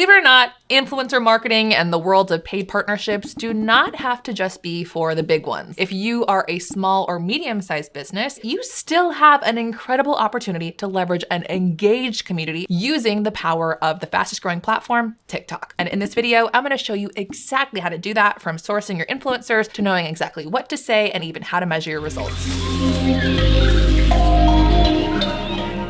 Believe it or not, influencer marketing and the world of paid partnerships do not have to just be for the big ones. If you are a small or medium-sized business, you still have an incredible opportunity to leverage an engaged community using the power of the fastest growing platform, TikTok. And in this video, I'm gonna show you exactly how to do that, from sourcing your influencers to knowing exactly what to say and even how to measure your results.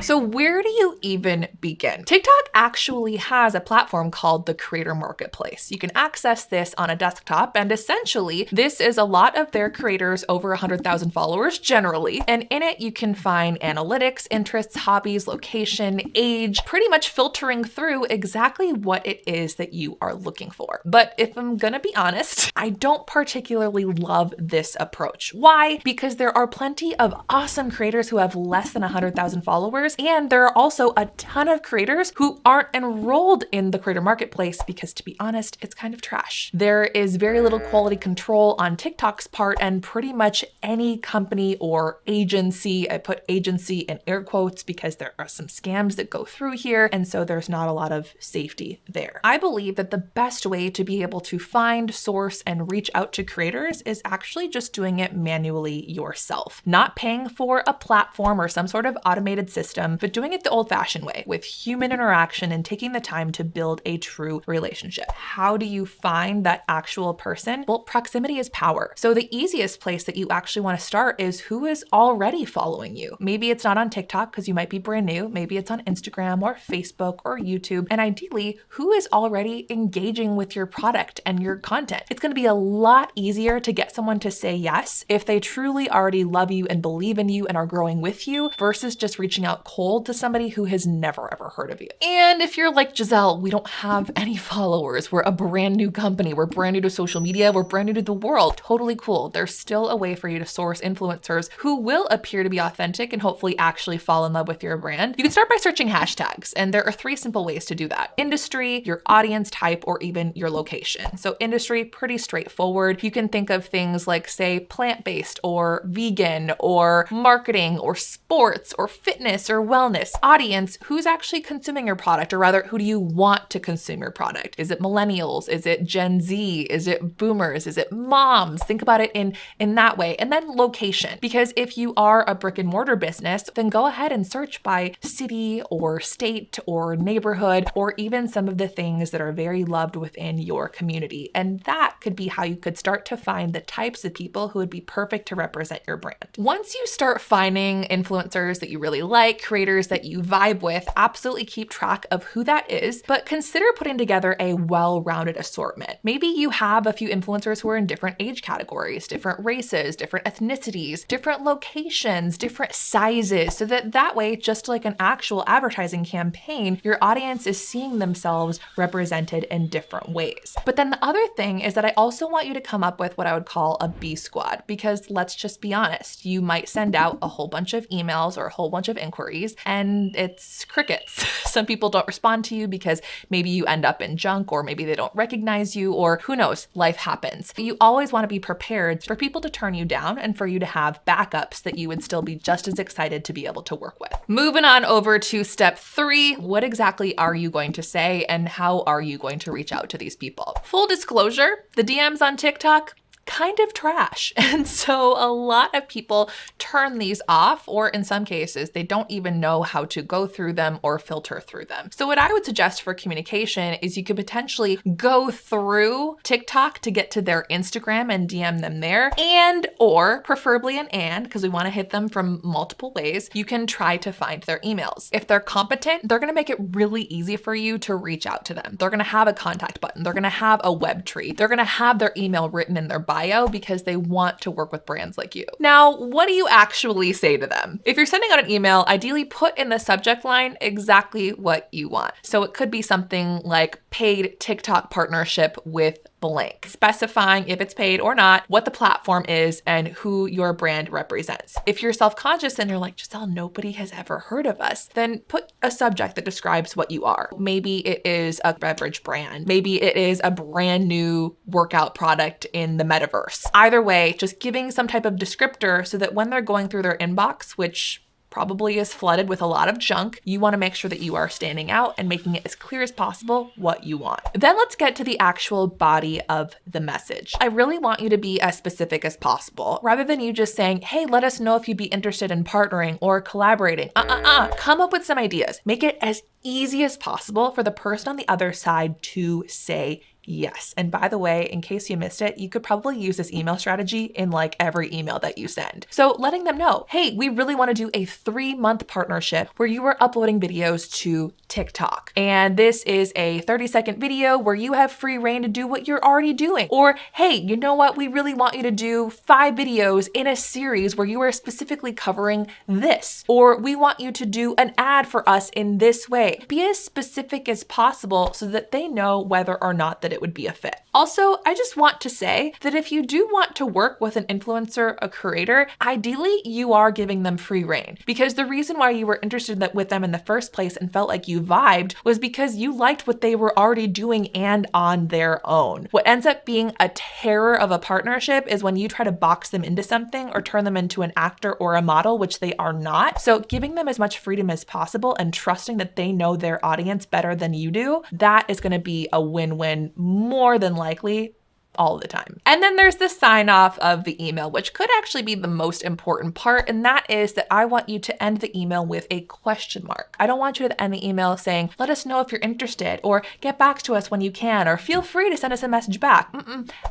So where do you even begin? TikTok actually has a platform called the Creator Marketplace. You can access this on a desktop, and essentially this is a lot of their creators over 100,000 followers generally. And in it, you can find analytics, interests, hobbies, location, age, pretty much filtering through exactly what it is that you are looking for. But if I'm gonna be honest, I don't particularly love this approach. Why? Because there are plenty of awesome creators who have less than 100,000 followers. And there are also a ton of creators who aren't enrolled in the Creator Marketplace because, to be honest, it's kind of trash. There is very little quality control on TikTok's part, and pretty much any company or agency, I put agency in air quotes because there are some scams that go through here, and so there's not a lot of safety there. I believe that the best way to be able to find, source, and reach out to creators is actually just doing it manually yourself. Not paying for a platform or some sort of automated system, but doing it the old-fashioned way with human interaction and taking the time to build a true relationship. How do you find that actual person? Well, proximity is power. So the easiest place that you actually want to start is who is already following you. Maybe it's not on TikTok because you might be brand new. Maybe it's on Instagram or Facebook or YouTube. And ideally, who is already engaging with your product and your content? It's going to be a lot easier to get someone to say yes if they truly already love you and believe in you and are growing with you, versus just reaching out cold to somebody who has never ever heard of you. And if you're like Giselle, we don't have any followers. We're a brand new company. We're brand new to social media. We're brand new to the world. Totally cool. There's still a way for you to source influencers who will appear to be authentic and hopefully actually fall in love with your brand. You can start by searching hashtags, and there are 3 simple ways to do that: industry, your audience type, or even your location. So industry, pretty straightforward. You can think of things like, say, plant-based or vegan or marketing or sports or fitness or wellness. Audience, who's actually consuming your product, or rather, who do you want to consume your product? Is it millennials? Is it Gen Z? Is it boomers? Is it moms? Think about it in that way. And then location, because if you are a brick and mortar business, then go ahead and search by city or state or neighborhood, or even some of the things that are very loved within your community. And that could be how you could start to find the types of people who would be perfect to represent your brand. Once you start finding influencers that you really like, creators that you vibe with, absolutely keep track of who that is, but consider putting together a well-rounded assortment. Maybe you have a few influencers who are in different age categories, different races, different ethnicities, different locations, different sizes, so that way, just like an actual advertising campaign, your audience is seeing themselves represented in different ways. But then the other thing is that I also want you to come up with what I would call a B squad, because let's just be honest, you might send out a whole bunch of emails or a whole bunch of inquiries, and it's crickets. Some people don't respond to you because maybe you end up in junk, or maybe they don't recognize you, or who knows, life happens. You always want to be prepared for people to turn you down and for you to have backups that you would still be just as excited to be able to work with. Moving on over to step 3, what exactly are you going to say and how are you going to reach out to these people? Full disclosure, the DMs on TikTok, kind of trash. And so a lot of people turn these off, or in some cases, they don't even know how to go through them or filter through them. So what I would suggest for communication is you could potentially go through TikTok to get to their Instagram and DM them there, and, or preferably because we want to hit them from multiple ways, you can try to find their emails. If they're competent, they're going to make it really easy for you to reach out to them. They're going to have a contact button. They're going to have a web tree. They're going to have their email written in their bio because they want to work with brands like you. Now, what do you actually say to them? If you're sending out an email, ideally put in the subject line exactly what you want. So it could be something like paid TikTok partnership with blank, specifying if it's paid or not, what the platform is, and who your brand represents. If you're self-conscious and you're like, Giselle, nobody has ever heard of us, then put a subject that describes what you are. Maybe it is a beverage brand. Maybe it is a brand new workout product in the metaverse. Either way, just giving some type of descriptor so that when they're going through their inbox, which probably is flooded with a lot of junk. You want to make sure that you are standing out and making it as clear as possible what you want. Then let's get to the actual body of the message. I really want you to be as specific as possible. Rather than you just saying, hey, let us know if you'd be interested in partnering or collaborating. Come up with some ideas. Make it as easy as possible for the person on the other side to say yes. And by the way, in case you missed it, you could probably use this email strategy in like every email that you send. So letting them know, hey, we really want to do a 3-month partnership where you are uploading videos to TikTok. And this is a 30-second video where you have free reign to do what you're already doing. Or, hey, you know what? We really want you to do 5 videos in a series where you are specifically covering this. Or we want you to do an ad for us in this way. Be as specific as possible so that they know whether or not that it would be a fit. Also, I just want to say that if you do want to work with an influencer, a creator, ideally you are giving them free reign, because the reason why you were interested with them in the first place and felt like you vibed was because you liked what they were already doing and on their own. What ends up being a terror of a partnership is when you try to box them into something or turn them into an actor or a model, which they are not. So giving them as much freedom as possible and trusting that they know their audience better than you do, that is going to be a win-win more than likely all the time. And then there's the sign off of the email, which could actually be the most important part. And that is that I want you to end the email with a question mark. I don't want you to end the email saying, let us know if you're interested, or get back to us when you can, or feel free to send us a message back.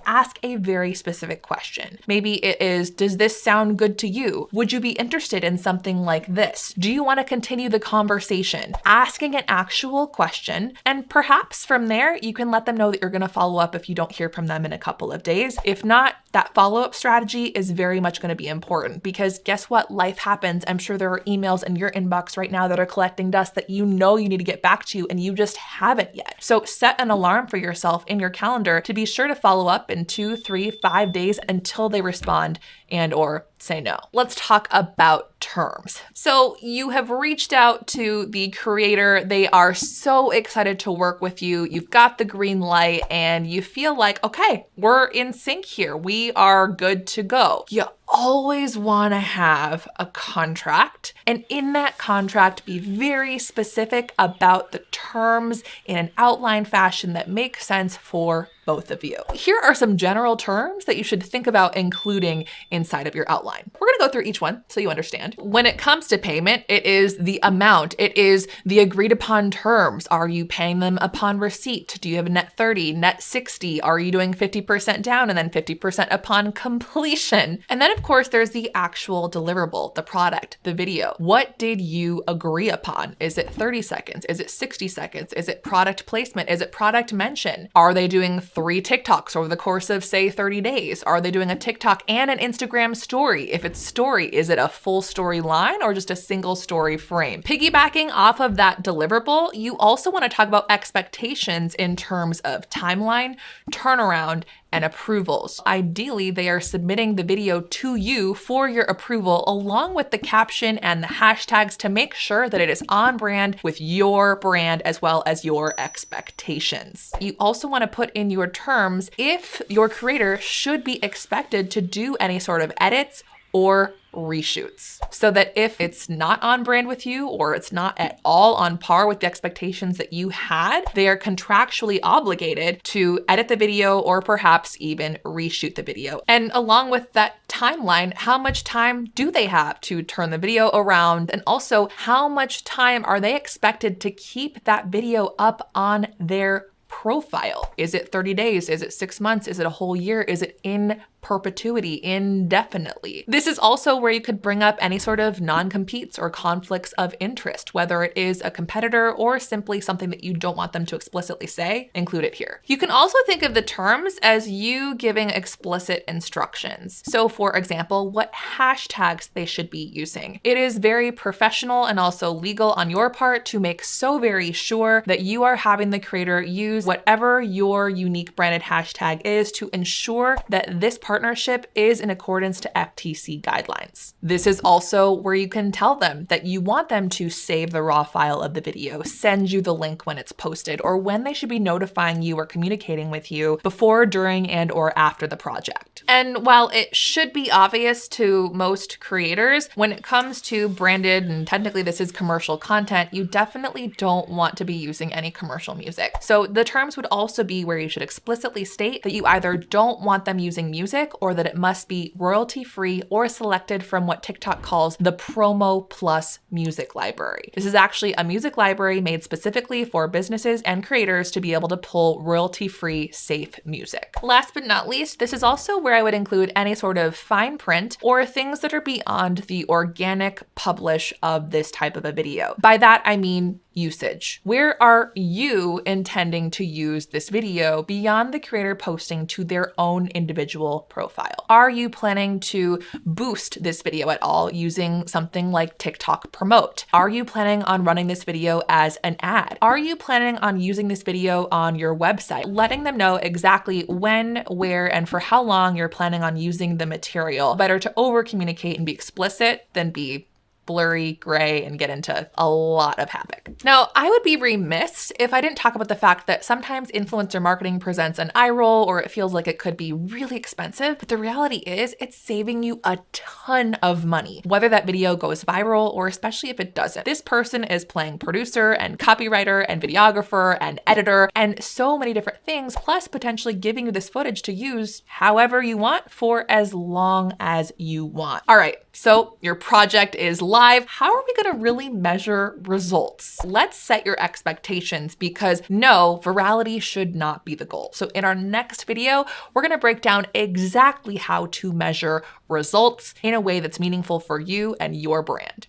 Ask a very specific question. Maybe it is, does this sound good to you? Would you be interested in something like this? Do you want to continue the conversation? Asking an actual question. And perhaps from there, you can let them know that you're going to follow up if you don't hear from them in a couple of days. If not, that follow-up strategy is very much going to be important, because guess what? Life happens. I'm sure there are emails in your inbox right now that are collecting dust that you know you need to get back to and you just haven't yet. So set an alarm for yourself in your calendar to be sure to follow up in 2, 3, 5 days until they respond and or say no. Let's talk about terms. So you have reached out to the creator. They are so excited to work with you. You've got the green light and you feel like, okay, we're in sync here. We are good to go. You always want to have a contract, and in that contract, be very specific about the terms in an outline fashion that makes sense for both of you. Here are some general terms that you should think about including inside of your outline. We're going to go through each one so you understand. When it comes to payment, it is the amount. It is the agreed upon terms. Are you paying them upon receipt? Do you have a net 30, net 60? Are you doing 50% down and then 50% upon completion? And then of course, there's the actual deliverable, the product, the video. What did you agree upon? Is it 30 seconds? Is it 60 seconds? Is it product placement? Is it product mention? Are they doing 3 TikToks over the course of, say, 30 days? Are they doing a TikTok and an Instagram story? If it's story, is it a full story line or just a single story frame? Piggybacking off of that deliverable, you also want to talk about expectations in terms of timeline, turnaround, and approvals. Ideally, they are submitting the video to you for your approval along with the caption and the hashtags to make sure that it is on brand with your brand as well as your expectations. You also want to put in your terms if your creator should be expected to do any sort of edits or reshoots, so that if it's not on brand with you or it's not at all on par with the expectations that you had, they are contractually obligated to edit the video or perhaps even reshoot the video. And along with that timeline, how much time do they have to turn the video around? And also, how much time are they expected to keep that video up on their profile? Is it 30 days? Is it 6 months? Is it a whole year? Is it in perpetuity, indefinitely? This is also where you could bring up any sort of non-competes or conflicts of interest, whether it is a competitor or simply something that you don't want them to explicitly say, include it here. You can also think of the terms as you giving explicit instructions. So for example, what hashtags they should be using. It is very professional and also legal on your part to make so very sure that you are having the creator use whatever your unique branded hashtag is to ensure that this part partnership is in accordance to FTC guidelines. This is also where you can tell them that you want them to save the raw file of the video, send you the link when it's posted, or when they should be notifying you or communicating with you before, during, and or after the project. And while it should be obvious to most creators, when it comes to branded, and technically this is commercial content, you definitely don't want to be using any commercial music. So the terms would also be where you should explicitly state that you either don't want them using music or that it must be royalty-free or selected from what TikTok calls the Promo Plus music library. This is actually a music library made specifically for businesses and creators to be able to pull royalty-free, safe music. Last but not least, this is also where I would include any sort of fine print or things that are beyond the organic publish of this type of a video. By that, I mean usage. Where are you intending to use this video beyond the creator posting to their own individual profile? Are you planning to boost this video at all using something like TikTok Promote? Are you planning on running this video as an ad? Are you planning on using this video on your website? Letting them know exactly when, where, and for how long you're planning on using the material. Better to over communicate and be explicit than be blurry, gray, and get into a lot of havoc. Now, I would be remiss if I didn't talk about the fact that sometimes influencer marketing presents an eye roll or it feels like it could be really expensive, but the reality is it's saving you a ton of money, whether that video goes viral or especially if it doesn't. This person is playing producer and copywriter and videographer and editor and so many different things, plus potentially giving you this footage to use however you want for as long as you want. All right, so your project is live. How are we going to really measure results? Let's set your expectations because no, virality should not be the goal. So in our next video, we're going to break down exactly how to measure results in a way that's meaningful for you and your brand.